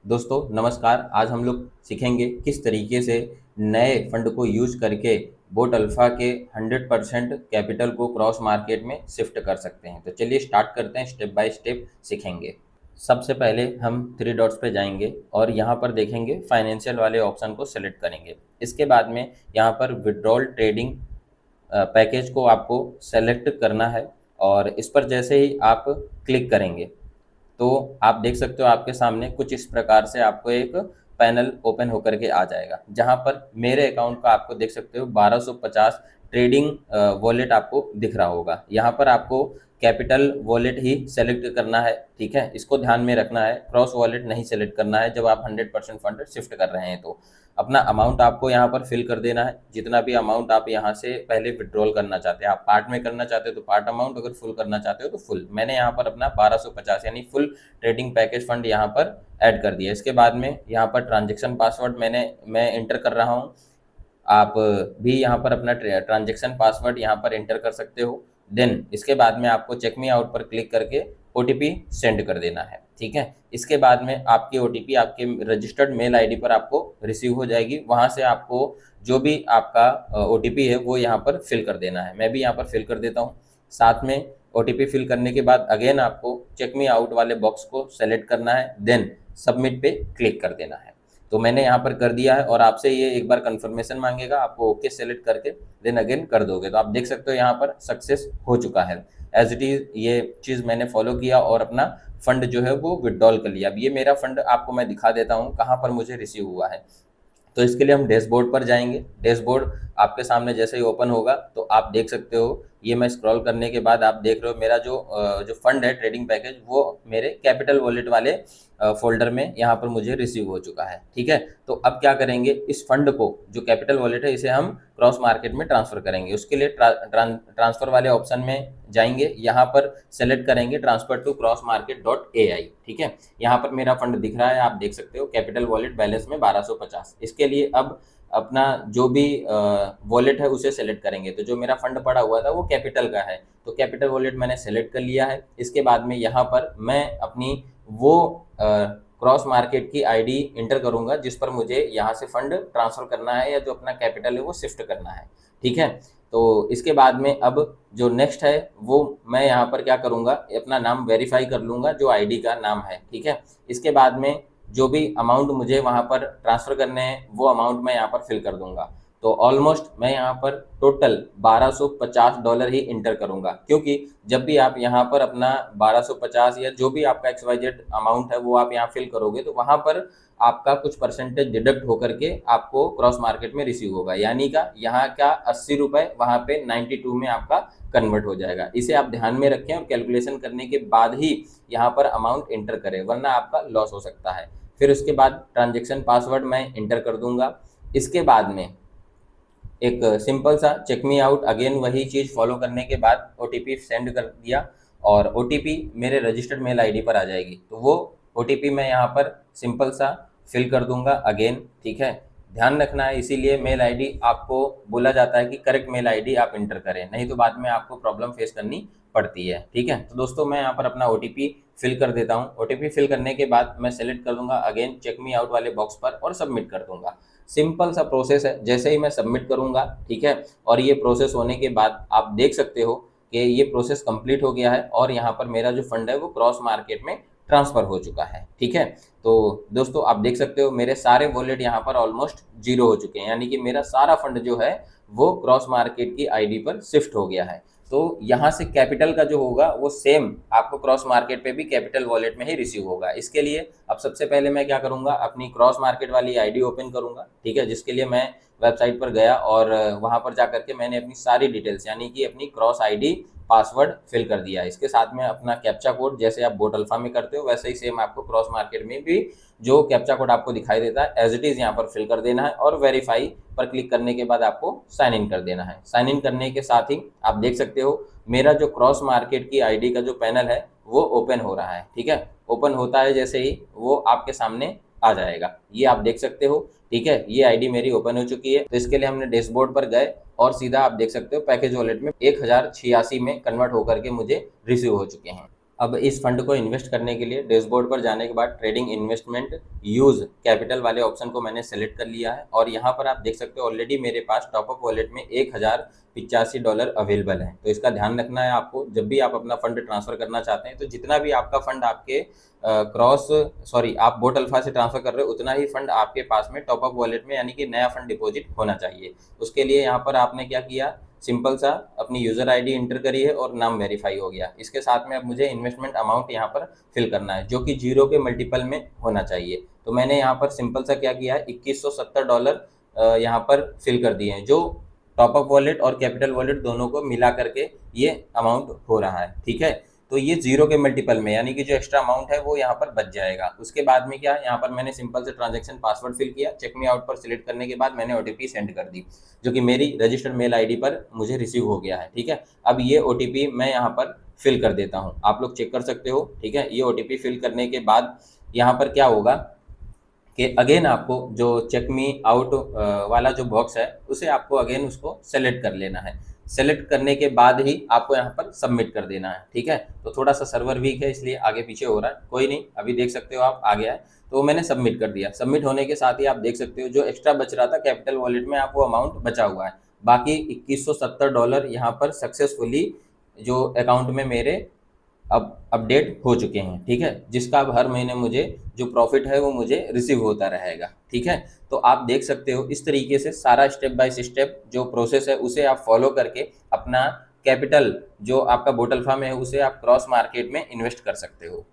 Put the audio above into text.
दोस्तों नमस्कार। आज हम लोग सीखेंगे किस तरीके से नए फंड को यूज करके बोट अल्फा के 100% कैपिटल को क्रॉस मार्केट में शिफ्ट कर सकते हैं। तो चलिए स्टार्ट करते हैं, स्टेप बाय स्टेप सीखेंगे। सबसे पहले हम थ्री डॉट्स पे जाएंगे और यहाँ पर देखेंगे फाइनेंशियल वाले ऑप्शन को सेलेक्ट करेंगे। इसके बाद में यहाँ पर विड्रॉल ट्रेडिंग पैकेज को आपको सेलेक्ट करना है और इस पर जैसे ही आप क्लिक करेंगे तो आप देख सकते हो आपके सामने कुछ इस प्रकार से आपको एक पैनल ओपन होकर के आ जाएगा, जहां पर मेरे अकाउंट का आपको देख सकते हो 1250 ट्रेडिंग वॉलेट आपको दिख रहा होगा। यहाँ पर आपको कैपिटल वॉलेट ही सेलेक्ट करना है, ठीक है। इसको ध्यान में रखना है, क्रॉस वॉलेट नहीं सेलेक्ट करना है जब आप 100% फंड शिफ्ट कर रहे हैं। तो अपना अमाउंट आपको यहाँ पर फिल कर देना है, जितना भी अमाउंट आप यहाँ से पहले विड्रॉल करना चाहते हैं। आप पार्ट में करना चाहते हो तो पार्ट अमाउंट, अगर फुल करना चाहते हो तो फुल। मैंने यहाँ पर अपना 1250 यानी फुल ट्रेडिंग पैकेज फंड यहाँ पर ऐड कर दिया। इसके बाद में यहाँ पर ट्रांजेक्शन पासवर्ड मैं इंटर कर रहा हूँ। आप भी यहाँ पर अपना ट्रांजेक्शन पासवर्ड यहाँ पर एंटर कर सकते हो। देन इसके बाद में आपको चेक मी आउट पर क्लिक करके ओटीपी सेंड कर देना है, ठीक है। इसके बाद में आपकी ओटीपी आपके रजिस्टर्ड मेल आईडी पर आपको रिसीव हो जाएगी। वहाँ से आपको जो भी आपका ओटीपी है वो यहाँ पर फिल कर देना है। मैं भी यहाँ पर फिल कर देता हूँ। साथ में ओटीपी फिल करने के बाद अगेन आपको चेक मी आउट वाले बॉक्स को सेलेक्ट करना है, देन सबमिट पे क्लिक कर देना है। तो मैंने यहाँ पर कर दिया है और आपसे ये एक बार कंफर्मेशन मांगेगा, आपको ओके सेलेक्ट करके देन अगेन कर दोगे तो आप देख सकते हो यहाँ पर सक्सेस हो चुका है। एज इट इज ये चीज़ मैंने फॉलो किया और अपना फंड जो है वो विड्रॉल कर लिया। अब ये मेरा फंड आपको मैं दिखा देता हूँ कहाँ पर मुझे रिसीव हुआ है। तो इसके लिए हम डैशबोर्ड पर जाएंगे। डैशबोर्ड आपके सामने जैसे ही ओपन होगा तो आप देख सकते हो, ये मैं स्क्रॉल करने के बाद आप देख रहे हो मेरा जो फंड है ट्रेडिंग पैकेज वो मेरे कैपिटल वॉलेट वाले फोल्डर में यहाँ पर मुझे रिसीव हो चुका है, ठीक है। तो अब क्या करेंगे, इस फंड को जो कैपिटल वॉलेट है इसे हम क्रॉस मार्केट में ट्रांसफर करेंगे। उसके लिए ट्रांसफर वाले ऑप्शन में जाएंगे, यहाँ पर सेलेक्ट करेंगे transfer to cross market dot A I, ठीक है। यहाँ पर मेरा फंड दिख रहा है, आप देख सकते हो कैपिटल वॉलेट बैलेंस में 1250। इसके लिए अब अपना जो भी वॉलेट है उसे सेलेक्ट करेंगे। तो जो मेरा फंड पड़ा हुआ था वो कैपिटल का है, तो कैपिटल वॉलेट मैंने सेलेक्ट कर लिया है। इसके बाद में यहाँ पर मैं अपनी वो क्रॉस मार्केट की आईडी इंटर करूंगा जिस पर मुझे यहाँ से फंड ट्रांसफर करना है या जो अपना कैपिटल है वो शिफ्ट करना है, ठीक है। तो इसके बाद में अब जो नेक्स्ट है वो मैं यहाँ पर क्या करूँगा, अपना नाम वेरीफाई कर लूँगा जो आईडी का नाम है, ठीक है। इसके बाद में जो भी अमाउंट मुझे वहाँ पर ट्रांसफ़र करने हैं वो अमाउंट मैं यहाँ पर फिल कर दूंगा। तो ऑलमोस्ट मैं यहाँ पर टोटल $1250 ही इंटर करूँगा, क्योंकि जब भी आप यहाँ पर अपना 1250 या जो भी आपका XYZ अमाउंट है वो आप यहाँ फिल करोगे तो वहाँ पर आपका कुछ परसेंटेज डिडक्ट होकर के आपको क्रॉस मार्केट में रिसीव होगा, यानी का यहाँ का 80 रुपये वहाँ पे 92 में आपका कन्वर्ट हो जाएगा। इसे आप ध्यान में रखें और कैलकुलेशन करने के बाद ही यहाँ पर अमाउंट इंटर करें, वरना आपका लॉस हो सकता है। फिर उसके बाद ट्रांजेक्शन पासवर्ड मैं इंटर कर दूंगा। इसके बाद में एक सिंपल सा चेक मी आउट, अगेन वही चीज़ फॉलो करने के बाद ओटीपी सेंड कर दिया और ओटीपी मेरे रजिस्टर्ड मेल आईडी पर आ जाएगी। तो वो ओटीपी मैं यहाँ पर सिंपल सा फिल कर दूंगा अगेन, ठीक है। ध्यान रखना है, इसीलिए मेल आईडी आपको बोला जाता है कि करेक्ट मेल आईडी आप इंटर करें, नहीं तो बाद में आपको प्रॉब्लम फेस करनी पड़ती है, ठीक है। तो दोस्तों मैं यहाँ पर अपना ओटीपी फिल कर देता हूँ। ओटीपी फिल करने के बाद मैं सेलेक्ट कर दूंगा अगेन चेक मी आउट वाले बॉक्स पर और सबमिट कर दूंगा। सिंपल सा प्रोसेस है। जैसे ही मैं सबमिट करूंगा, ठीक है, और ये प्रोसेस होने के बाद आप देख सकते हो कि ये प्रोसेस कंप्लीट हो गया है और यहाँ पर मेरा जो फंड है वो क्रॉस मार्केट में ट्रांसफर हो चुका है, ठीक है। तो दोस्तों आप देख सकते हो मेरे सारे वॉलेट यहाँ पर ऑलमोस्ट जीरो हो चुके हैं, यानी कि मेरा सारा फंड जो है वो क्रॉस मार्केट की आईडी पर शिफ्ट हो गया है। तो यहाँ से कैपिटल का जो होगा वो सेम आपको क्रॉस मार्केट पे भी कैपिटल वॉलेट में ही रिसीव होगा। इसके लिए अब सबसे पहले मैं क्या करूँगा, अपनी क्रॉस मार्केट वाली आईडी ओपन करूँगा, ठीक है, जिसके लिए मैं वेबसाइट पर गया और वहाँ पर जा करके मैंने अपनी सारी डिटेल्स यानी कि अपनी क्रॉस आईडी पासवर्ड फिल कर दिया। इसके साथ में अपना कैप्चा कोड जैसे आप बोट अल्फा में करते हो वैसे ही सेम आपको क्रॉस मार्केट में भी जो कैप्चा कोड आपको दिखाई देता है एज इट इज़ यहाँ पर फिल कर देना है और वेरीफाई पर क्लिक करने के बाद आपको साइन इन कर देना है। साइन इन करने के साथ ही आप देख सकते हो मेरा जो क्रॉस मार्केट की आईडी का जो पैनल है वो ओपन हो रहा है, ठीक है। ओपन होता है जैसे ही वो आपके सामने आ जाएगा, ये आप देख सकते हो, ठीक है। ये आईडी मेरी ओपन हो चुकी है। तो इसके लिए हमने डैशबोर्ड पर गए और सीधा आप देख सकते हो पैकेज वॉलेट में 1086 में कन्वर्ट होकर के मुझे रिसीव हो चुके हैं। अब इस फंड को इन्वेस्ट करने के लिए डैशबोर्ड पर जाने के बाद ट्रेडिंग इन्वेस्टमेंट यूज कैपिटल वाले ऑप्शन को मैंने सेलेक्ट कर लिया है और यहाँ पर आप देख सकते हो ऑलरेडी मेरे पास टॉपअप वॉलेट में $1085 अवेलेबल है। तो इसका ध्यान रखना है आपको, जब भी आप अपना फंड ट्रांसफर करना चाहते हैं तो जितना भी आपका फंड आपके आप बोट अल्फा से ट्रांसफर कर रहे हो उतना ही फंड आपके पास में टॉपअप वॉलेट में यानी कि नया फंड डिपॉजिट होना चाहिए। उसके लिए यहाँ पर आपने क्या किया, सिंपल सा अपनी यूजर आईडी इंटर करी है और नाम वेरीफाई हो गया। इसके साथ में अब मुझे इन्वेस्टमेंट अमाउंट यहाँ पर फिल करना है जो कि 0 के मल्टीपल में होना चाहिए। तो मैंने यहाँ पर सिंपल सा क्या किया है, $2170 यहाँ पर फिल कर दिए हैं, जो टॉपअप वॉलेट और कैपिटल वॉलेट दोनों को मिला करके ये अमाउंट हो रहा है। ठीक है, तो ये 0 के मल्टीपल में यानी कि जो एक्स्ट्रा अमाउंट है वो यहाँ पर बच जाएगा। उसके बाद में क्या, यहाँ पर मैंने सिंपल से ट्रांजैक्शन पासवर्ड फिल किया, चेक मी आउट पर सिलेक्ट करने के बाद मैंने ओटीपी सेंड कर दी जो कि मेरी रजिस्टर्ड मेल आईडी पर मुझे रिसीव हो गया है। ठीक है, अब ये ओटीपी मैं यहाँ पर फिल कर देता हूँ, आप लोग चेक कर सकते हो। ठीक है, ये ओटीपी फिल करने के बाद यहाँ पर क्या होगा कि अगेन आपको जो चेक मी आउट वाला जो बॉक्स है उसे आपको अगेन उसको सेलेक्ट कर लेना है। सेलेक्ट करने के बाद ही आपको यहाँ पर सबमिट कर देना है। ठीक है, तो थोड़ा सा सर्वर वीक है इसलिए आगे पीछे हो रहा है, कोई नहीं, अभी देख सकते हो आप आ गया है। तो मैंने सबमिट कर दिया। सबमिट होने के साथ ही आप देख सकते हो जो एक्स्ट्रा बच रहा था कैपिटल वॉलेट में, आप वो अमाउंट बचा हुआ है। बाकी $2170 यहाँ पर सक्सेसफुली जो अकाउंट में मेरे अब अपडेट हो चुके हैं। ठीक है, जिसका अब हर महीने मुझे जो प्रॉफिट है वो मुझे रिसीव होता रहेगा। ठीक है, तो आप देख सकते हो इस तरीके से सारा स्टेप बाय स्टेप जो प्रोसेस है उसे आप फॉलो करके अपना कैपिटल जो आपका बोट अल्फा में है उसे आप क्रॉस मार्केट में इन्वेस्ट कर सकते हो।